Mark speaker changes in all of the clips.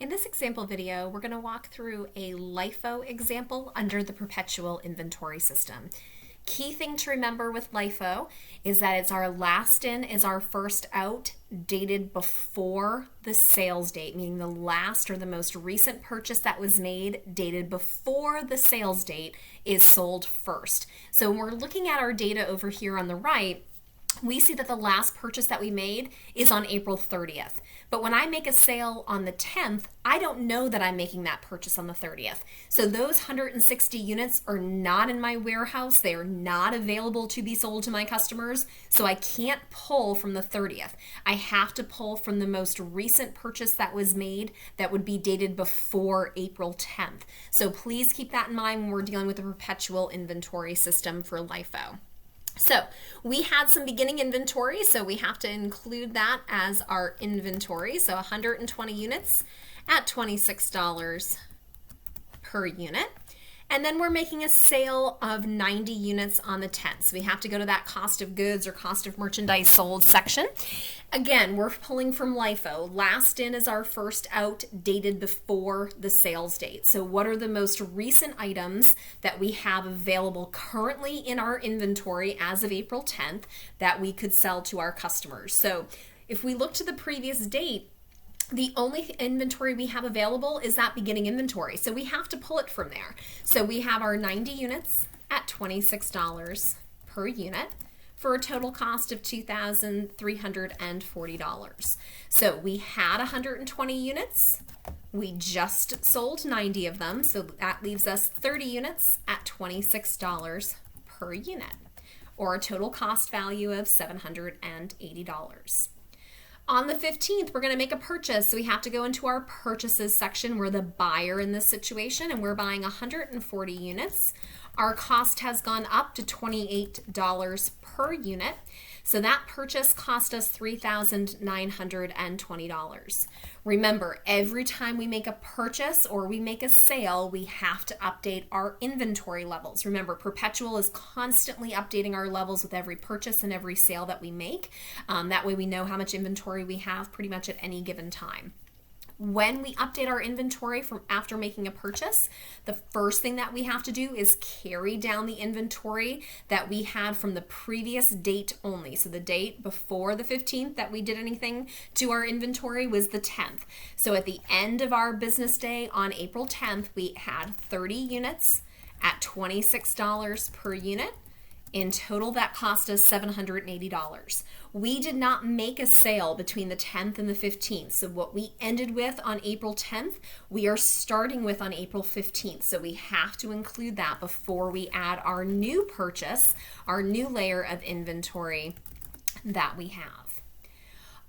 Speaker 1: In this example video, we're going to walk through a LIFO example under the Perpetual inventory system. Key thing to remember with LIFO is that it's our last in is our first out, dated before the sales date, meaning the last or the most recent purchase that was made dated before the sales date is sold first. So when we're looking at our data over here on the right, we see that the last purchase that we made is on April 30th. But when I make a sale on the 10th, I don't know that I'm making that purchase on the 30th. So those 160 units are not in my warehouse. They are not available to be sold to my customers. So I can't pull from the 30th. I have to pull from the most recent purchase that was made that would be dated before April 10th. So please keep that in mind when we're dealing with the perpetual inventory system for LIFO. So we had some beginning inventory, so we have to include that as our inventory. So 120 units at $26 per unit. And then we're making a sale of 90 units on the 10th. So we have to go to that cost of goods or cost of merchandise sold section. Again, we're pulling from LIFO. Last in is our first out, dated before the sales date. So what are the most recent items that we have available currently in our inventory as of April 10th that we could sell to our customers? So if we look to the previous date, the only inventory we have available is that beginning inventory. So we have to pull it from there. So we have our 90 units at $26 per unit for a total cost of $2,340. So we had 120 units. We just sold 90 of them. So that leaves us 30 units at $26 per unit, or a total cost value of $780. On the 15th, we're going to make a purchase. So we have to go into our purchases section. We're the buyer in this situation, and we're buying 140 units. Our cost has gone up to $28 per unit. So that purchase cost us $3,920. Remember, every time we make a purchase or we make a sale, we have to update our inventory levels. Remember, Perpetual is constantly updating our levels with every purchase and every sale that we make. That way we know how much inventory we have pretty much at any given time. When we update our inventory from after making a purchase, the first thing that we have to do is carry down the inventory that we had from the previous date only. So the date before the 15th that we did anything to our inventory was the 10th. So at the end of our business day on April 10th, we had 30 units at $26 per unit. In total, that cost us $780. We did not make a sale between the 10th and the 15th. So what we ended with on April 10th, we are starting with on April 15th. So we have to include that before we add our new purchase, our new layer of inventory that we have.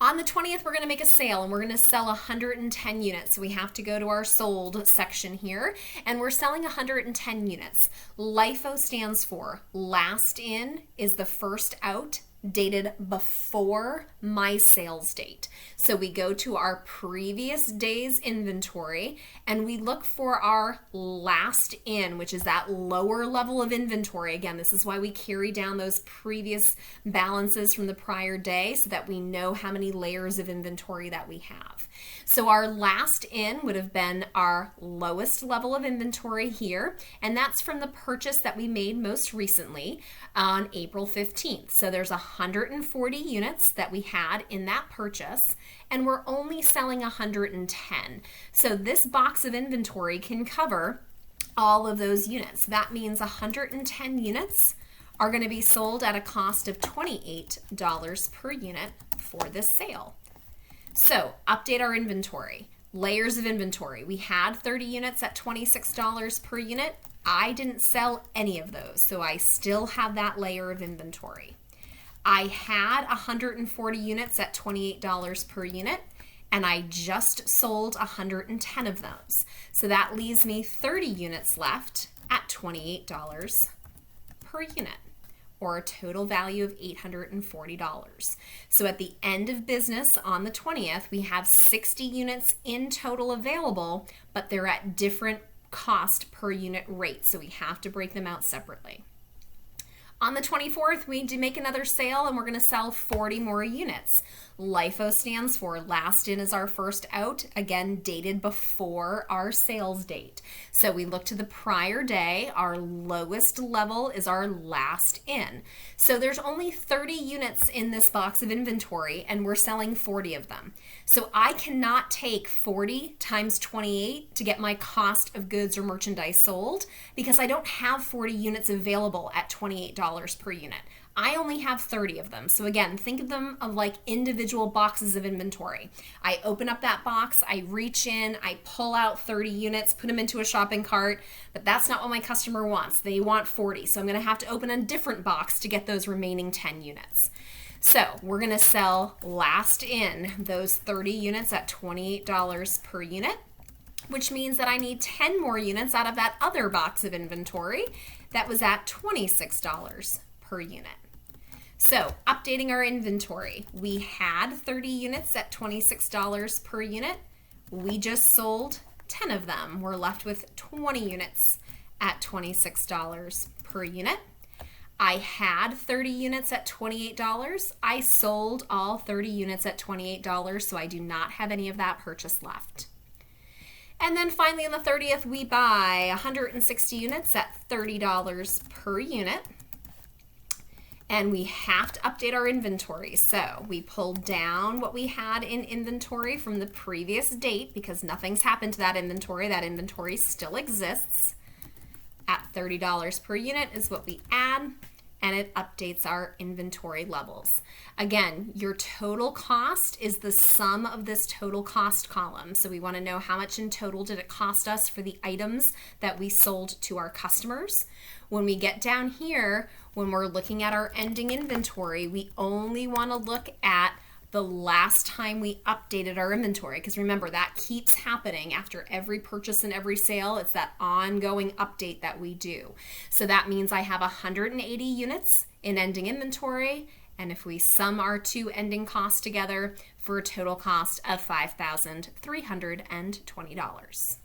Speaker 1: On the 20th, we're going to make a sale, and we're going to sell 110 units. So we have to go to our sold section here, and we're selling 110 units. LIFO stands for last in is the first out, dated before my sales date. So we go to our previous day's inventory and we look for our last in, which is that lower level of inventory. Again, this is why we carry down those previous balances from the prior day so that we know how many layers of inventory that we have. So our last in would have been our lowest level of inventory here, and that's from the purchase that we made most recently on April 15th. So there's 140 units that we had in that purchase, and we're only selling 110. So this box of inventory can cover all of those units. That means 110 units are going to be sold at a cost of $28 per unit for this sale. So update our inventory. Layers of inventory. We had 30 units at $26 per unit. I didn't sell any of those, so I still have that layer of inventory. I had 140 units at $28 per unit, and I just sold 110 of those. So that leaves me 30 units left at $28 per unit, or a total value of $840. So at the end of business on the 20th, we have 60 units in total available, but they're at different cost per unit rate, so we have to break them out separately. On the 24th, we make another sale and we're going to sell 40 more units. LIFO stands for last in is our first out, again, dated before our sales date. So we look to the prior day. Our lowest level is our last in. So there's only 30 units in this box of inventory, and we're selling 40 of them. So I cannot take 40 times 28 to get my cost of goods or merchandise sold, because I don't have 40 units available at $28 per unit. I only have 30 of them. So again, think of them of like individual boxes of inventory. I open up that box, I reach in, I pull out 30 units, put them into a shopping cart, but that's not what my customer wants. They want 40. So I'm going to have to open a different box to get those remaining 10 units. So we're going to sell last in those 30 units at $28 per unit, which means that I need 10 more units out of that other box of inventory that was at $26 per unit. So updating our inventory, we had 30 units at $26 per unit. We just sold 10 of them. We're left with 20 units at $26 per unit. I had 30 units at $28. I sold all 30 units at $28, so I do not have any of that purchase left. And then finally on the 30th, we buy 160 units at $30 per unit. And we have to update our inventory. So we pulled down what we had in inventory from the previous date because nothing's happened to that inventory. That inventory still exists. At $30 per unit is what we add, and it updates our inventory levels. Again, your total cost is the sum of this total cost column. So we want to know how much in total did it cost us for the items that we sold to our customers. When we get down here, when we're looking at our ending inventory, we only want to look at the last time we updated our inventory, because remember, that keeps happening after every purchase and every sale. It's that ongoing update that we do. So that means I have 180 units in ending inventory, and if we sum our two ending costs together for a total cost of $5,320.